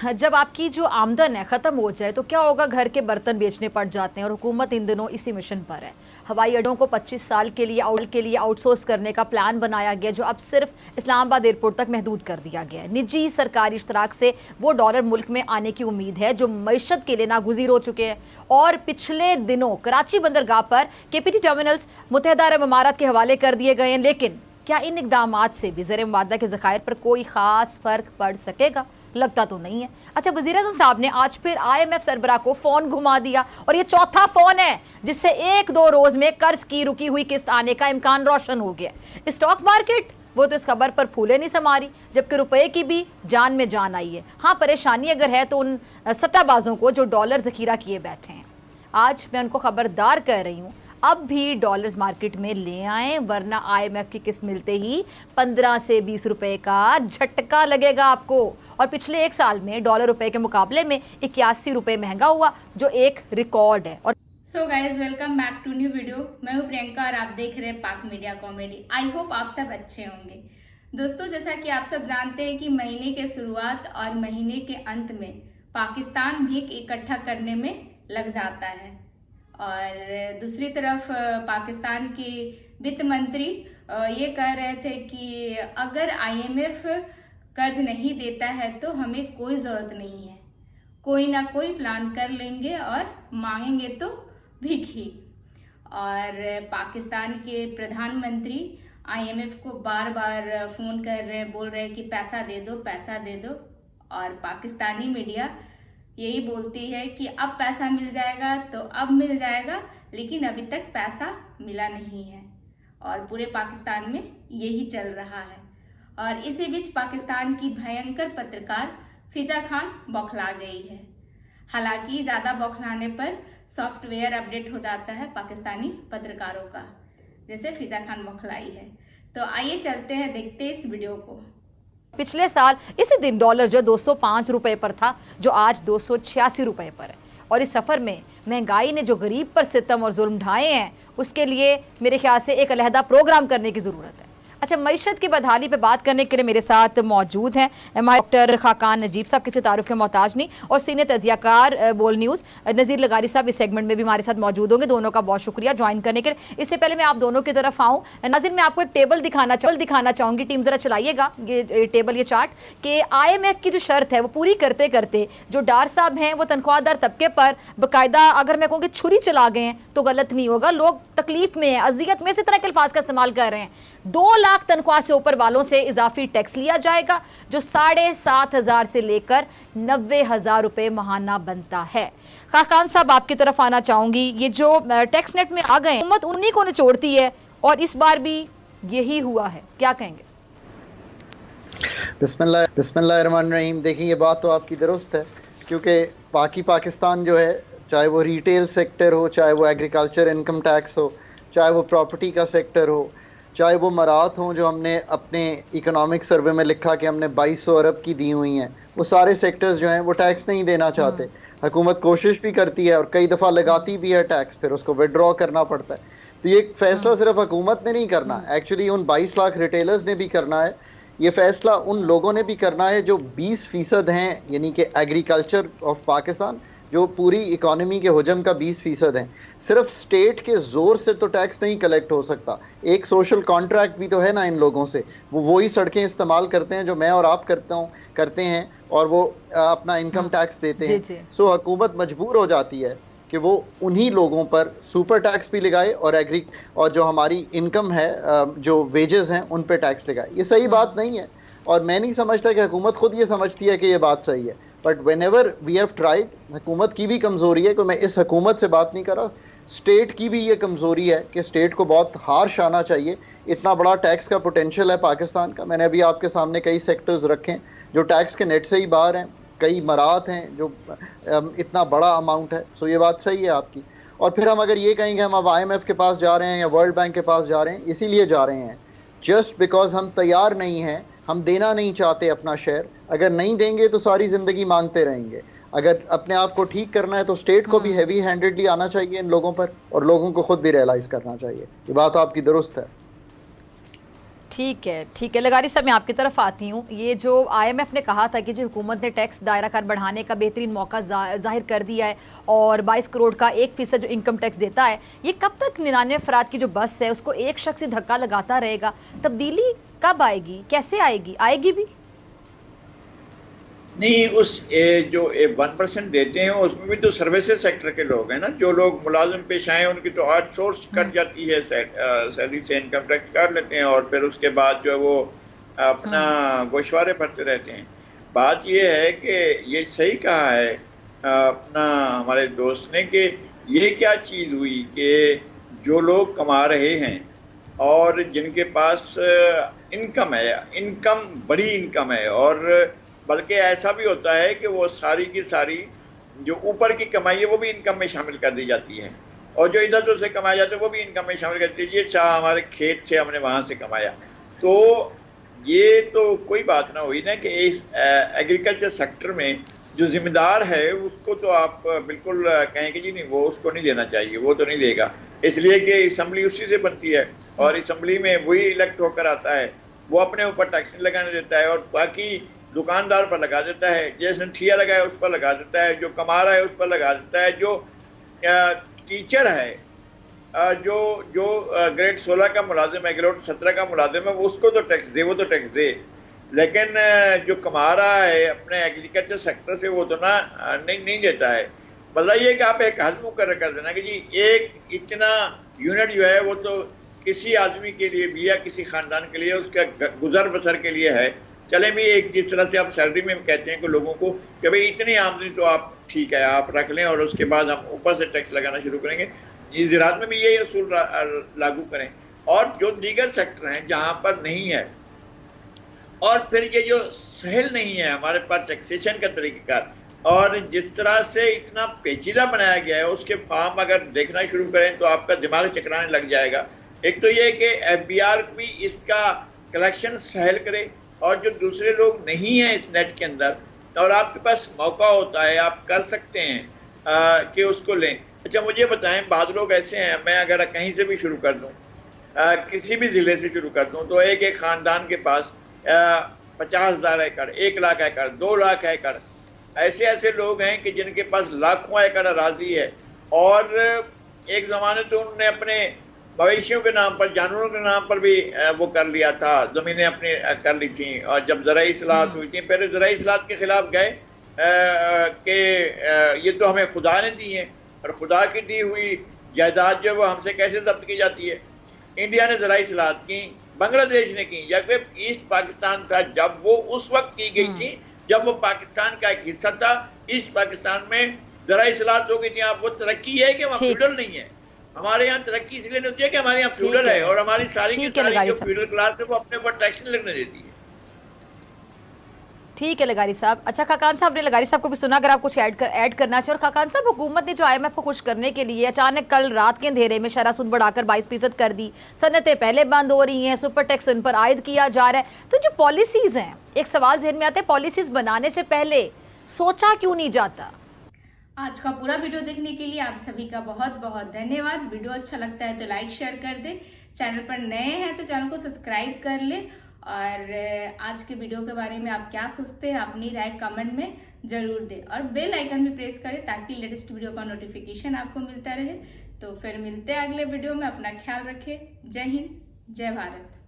जब आपकी जो आमदन है ख़त्म हो जाए तो क्या होगा? घर के बर्तन बेचने पड़ जाते हैं और हुकूमत इन दिनों इसी मिशन पर है। हवाई अड्डों को 25 साल के लिए आउटसोर्स करने का प्लान बनाया गया, जो अब सिर्फ इस्लामाबाद एयरपोर्ट तक महदूद कर दिया गया है। निजी सरकारी इश्तराक से वो डॉलर मुल्क में आने की उम्मीद है जो मईशत के लिए नागुज़ीर हो चुके हैं। और पिछले दिनों कराची बंदरगाह पर केपीटी टर्मिनल्स मुत्तहिदा अरब अमारात के हवाले कर दिए गए हैं, लेकिन क्या इन इक़दामात से भी ज़र मुआदा के ज़खायर पर कोई ख़ास फ़र्क पड़ सकेगा? लगता तो नहीं है। अच्छा, वज़ीर-ए-आज़म साहब ने आज फिर IMF सरबराह को फ़ोन घुमा दिया और ये चौथा फ़ोन है जिससे 1-2 रोज़ में कर्ज की रुकी हुई किस्त आने का इम्कान रोशन हो गया। स्टॉक मार्केट वो तो इस खबर पर फूले नहीं समा रही, जबकि रुपए की भी जान में जान आई है। हाँ, परेशानी अगर है तो उन सट्टाबाजों को जो डॉलर ज़ख़ीरा किए बैठे हैं। आज मैं उनको खबरदार कर रही हूँ, अब भी डॉलर्स मार्केट में ले आएं, वरना IMF की किस्त मिलते ही 15 से 20 रुपए का झटका लगेगा आपको। और पिछले 1 साल में डॉलर रुपए के मुकाबले में 81 रुपए महंगा हुआ, जो एक रिकॉर्ड है। और so guys, welcome back to new video. मैं हूँ प्रियंका और आप देख रहे हैं पाक मीडिया कॉमेडी। आई होप आप सब अच्छे होंगे। दोस्तों, जैसा कि आप सब जानते हैं कि महीने के शुरुआत और महीने के अंत में पाकिस्तान भी इकट्ठा करने में लग जाता है, और दूसरी तरफ पाकिस्तान की वित्त मंत्री ये कह रहे थे कि अगर IMF कर्ज नहीं देता है तो हमें कोई ज़रूरत नहीं है, कोई ना कोई प्लान कर लेंगे और मांगेंगे तो भीख ही। और पाकिस्तान के प्रधानमंत्री IMF को बार बार फ़ोन कर रहे हैं, बोल रहे हैं कि पैसा दे दो, पैसा दे दो। और पाकिस्तानी मीडिया यही बोलती है कि अब पैसा मिल जाएगा तो अब मिल जाएगा, लेकिन अभी तक पैसा मिला नहीं है और पूरे पाकिस्तान में यही चल रहा है। और इसी बीच पाकिस्तान की भयंकर पत्रकार फिजा खान बौखला गई है। हालांकि ज़्यादा बौखलाने पर सॉफ्टवेयर अपडेट हो जाता है पाकिस्तानी पत्रकारों का, जैसे फिजा खान बौखलाई है। तो आइए चलते हैं, देखते हैं इस वीडियो को। पिछले साल इसी दिन डॉलर जो 205 रुपए पर था, जो आज 286 रुपए पर है। और इस सफ़र में महंगाई ने जो गरीब पर सितम और जुल्म ढाए हैं, उसके लिए मेरे ख्याल से एक अलहदा प्रोग्राम करने की ज़रूरत है। अच्छा, मईशत की बदहाली पे बात करने के लिए मेरे साथ मौजूद हैं डॉक्टर खाकान नजीब साहब, किसी तारुफ के मोहताज नहीं, और सीनियर तजियाकार बोल न्यूज़ नज़ीर लगारी साहब इस सेगमेंट में भी हमारे साथ मौजूद होंगे। दोनों का बहुत शुक्रिया ज्वाइन करने के लिए। इससे पहले मैं आप दोनों की तरफ आऊँ, नाज़िर मैं आपको एक टेबल दिखाना चाहूँगी। टीम ज़रा चलाइएगा ये टेबल, ये चार्ट, कि IMF की जो शर्त है वो पूरी करते करते जो डार साहब हैं वो तनख्वाहदार तबके पर बाकायदा, अगर मैं कहूँ कि छुरी चला गए हैं तो गलत नहीं होगा। लोग तकलीफ में हैं, अजियत में, इसी तरह के अल्फाज का इस्तेमाल कर रहे हैं। 2 लाख तनख्वाह से ऊपर वालों से इजाफी टैक्स लिया जाएगा, जो 7,500 से लेकर 90,000 रुपए महाना बनता है। खाकान साहब, आपकी तरफ आना चाहूंगी। ये जो टैक्स नेट में आ गए, हुकूमत उन्हीं को निचोड़ती है और इस बार भी यही हुआ है, क्या कहेंगे? बिस्मिल्लाहिर्रहमानिर्रहीम। देखिए, ये बात तो आपकी दुरुस्त है, क्योंकि पाकिस्तान जो है, चाहे वो रिटेल सेक्टर हो, चाहे वो एग्रीकल्चर इनकम टैक्स हो, चाहे वो प्रॉपर्टी का सेक्टर हो, चाहे वो मरात हों जो हमने अपने इकोनॉमिक सर्वे में लिखा कि हमने 2200 अरब की दी हुई हैं, वो सारे सेक्टर्स जो हैं वो टैक्स नहीं देना चाहते। हुकूमत कोशिश भी करती है और कई दफ़ा लगाती भी है टैक्स, फिर उसको विड्रॉ करना पड़ता है। तो ये फैसला सिर्फ हुकूमत ने नहीं करना, एक्चुअली उन 22 लाख रिटेलर्स ने भी करना है। ये फैसला उन लोगों ने भी करना है जो 20% हैं, यानी कि एग्रीकल्चर ऑफ पाकिस्तान, जो पूरी इकॉनमी के हुजम का 20% है। सिर्फ स्टेट के ज़ोर से तो टैक्स नहीं कलेक्ट हो सकता, एक सोशल कॉन्ट्रैक्ट भी तो है ना इन लोगों से। वो वही सड़कें इस्तेमाल करते हैं जो मैं और आप करते हैं, और वो अपना इनकम टैक्स देते हैं। सो हुकूमत मजबूर हो जाती है कि वो उन्हीं लोगों पर सुपर टैक्स भी लगाए और जो हमारी इनकम है, जो वेजेस हैं, उन पर टैक्स लगाए। ये सही बात नहीं है, और मैं नहीं समझता कि हुकूमत खुद ये समझती है कि ये बात सही है। But whenever we have tried, हुकूमत की भी कमज़ोरी है, कि मैं इस हुकूमत से बात नहीं कर रहा, स्टेट की भी ये कमज़ोरी है कि स्टेट को बहुत हार्श आना चाहिए। इतना बड़ा टैक्स का पोटेंशियल है पाकिस्तान का। मैंने अभी आपके सामने कई सेक्टर्स रखे हैं जो टैक्स के नेट से ही बाहर हैं, कई मरात हैं जो इतना बड़ा अमाउंट है। सो ये बात सही है आपकी। और फिर हम अगर ये कहेंगे हम अब IMF के पास जा रहे हैं या वर्ल्ड बैंक के पास जा रहे हैं, इसीलिए जा रहे हैं जस्ट बिकॉज हम तैयार नहीं हैं, हम देना नहीं चाहते अपना शेयर। अगर नहीं देंगे तो सारी ज़िंदगी मांगते रहेंगे। अगर अपने आप को ठीक करना है तो स्टेट को भी हैवी हैंडेडली आना चाहिए इन लोगों पर, और लोगों को खुद भी रियलाइज़ करना चाहिए। ये बात आपकी दुरुस्त है। ठीक है लगारी साहब, मैं आपकी तरफ आती हूँ। ये जो IMF ने कहा था कि जो हुकूमत ने टैक्स दायरा कार बढ़ाने का बेहतरीन मौका जाहिर कर दिया है और 22 करोड़ का 1% जो इनकम टैक्स देता है, ये कब तक 99 अफराद की जो बस है उसको एक शख्स ही धक्का लगाता रहेगा? तब्दीली कब आएगी, कैसे आएगी, आएगी भी? नहीं, उस जो 1% देते हैं उसमें भी तो सर्विसेज सेक्टर के लोग हैं ना। जो लोग मुलाजिम पेश आए उनकी तो आउटसोर्स कट जाती है, सैलरी से इनकम टैक्स काट लेते हैं और फिर उसके बाद जो है वो अपना गोशवारे भरते रहते हैं। बात ये है कि ये सही कहा है अपना हमारे दोस्त ने कि ये क्या चीज़ हुई कि जो लोग कमा रहे हैं और जिनके पास इनकम है, इनकम बड़ी इनकम है, और बल्कि ऐसा भी होता है कि वो सारी की सारी जो ऊपर की कमाई है वो भी इनकम में शामिल कर दी जाती है, और जो इधर उधर से कमाया जाता है वो भी इनकम में शामिल कर दीजिए। चाहे हमारे खेत थे, हमने वहाँ से कमाया, तो ये तो कोई बात ना हुई ना कि इस एग्रीकल्चर सेक्टर में जो जिम्मेदार है उसको तो आप बिल्कुल कहें कि जी नहीं, वो उसको नहीं देना चाहिए, वो तो नहीं देगा, इसलिए कि असम्बली उसी से बनती है और असम्बली में वही इलेक्ट होकर आता है, वो अपने ऊपर टैक्स नहीं लगाने देता है और बाकी दुकानदार पर लगा देता है, जैसे ठिया लगाया उस पर लगा देता है, जो कमा रहा है उस पर लगा देता है, जो टीचर है, जो ग्रेड 16 का मुलाजिम है, ग्रेड 17 का मुलाजिम है, उसको तो टैक्स दे, वो तो टैक्स दे, लेकिन जो कमा रहा है अपने एग्रीकल्चर सेक्टर से वो तो ना नहीं देता है। मतलब ये कि आप एक हद मुकर्रर कर देना कि जी एक इतना यूनिट जो है वो तो किसी आदमी के लिए भी या किसी ख़ानदान के लिए उसका गुजर बसर के लिए है। चले भी एक जिस तरह से आप सैलरी में कहते हैं कि लोगों को कि भाई इतनी आमदनी तो आप ठीक है आप रख लें और उसके बाद हम ऊपर से टैक्स लगाना शुरू करेंगे, ज़राअत में भी यही असूल लागू करें। और जो दीगर सेक्टर हैं जहाँ पर नहीं है, और फिर ये जो सहल नहीं है हमारे पास टैक्सेशन का तरीक़ाकार, और जिस तरह से इतना पेचीदा बनाया गया है उसके फार्म अगर देखना शुरू करें तो आपका दिमाग चकराने लग जाएगा। एक तो ये कि FBR भी इसका कलेक्शन सहल करे, और जो दूसरे लोग नहीं हैं इस नेट के अंदर और आपके पास मौका होता है आप कर सकते हैं कि उसको लें। अच्छा मुझे बताएं, बाद लोग ऐसे हैं, मैं अगर कहीं से भी शुरू कर दूं, किसी भी ज़िले से शुरू कर दूं, तो एक ख़ानदान के पास 50,000 एकड़, 1 लाख एकड़, 2 लाख एकड़, ऐसे लोग हैं कि जिनके पास लाखों एकड़ अराजी है, और एक ज़माने तो उन्होंने अपने मवेशियों के नाम पर, जानवरों के नाम पर भी वो कर लिया था, ज़मीनें अपनी कर ली थी। और जब ज़राई इस्लाहत हुई थी, पहले ज़राई इस्लाहत के ख़िलाफ़ गए कि ये तो हमें खुदा ने दी है और खुदा की दी हुई जायदाद जो वो हमसे कैसे जब्त की जाती है। इंडिया ने ज़राई इस्लाहत की, बांग्लादेश ने की, जबकि ईस्ट पाकिस्तान था जब वो उस वक्त की गई थी जब वो पाकिस्तान का एक हिस्सा था। ईस्ट पाकिस्तान में ज़राई इस्लाहत हो गई थी। आप वो तरक्की है कि वहाँ फ्यूडल नहीं है। हमारे यहाँ तरक्की इसलिए नहीं होती है कि हमारे यहाँ फ्यूडल है और हमारी सारी की सारी जो फ्यूडल क्लास है वो अपने ऊपर टैक्स नहीं लगने देती है। ठीक है लगारी साहब। अच्छा खाकान साहब ने लगारी साहब को भी सुना, अगर आप कुछ ऐड करना चाहिए। और खाकान साहब, हुकूमत ने जो IMF को खुश करने के लिए अचानक कल रात के अंधेरे में शरह सूद बढ़ाकर 22% कर दी, सनतें पहले बंद हो रही हैं, सुपर टैक्स उन पर आयद किया जा रहा है, तो जो पॉलिसीज़ हैं, एक सवाल जहन में आता है, पॉलिसीज़ बनाने से पहले सोचा क्यों नहीं जाता? आज का पूरा वीडियो देखने के लिए आप सभी का बहुत बहुत धन्यवाद। वीडियो अच्छा लगता है तो लाइक शेयर कर दे, चैनल पर नए हैं तो चैनल को सब्सक्राइब कर ले, और आज के वीडियो के बारे में आप क्या सोचते हैं अपनी राय कमेंट में जरूर दें, और बेल आइकन भी प्रेस करें ताकि लेटेस्ट वीडियो का नोटिफिकेशन आपको मिलता रहे। तो फिर मिलते हैं अगले वीडियो में। अपना ख्याल रखें। जय हिंद, जय भारत।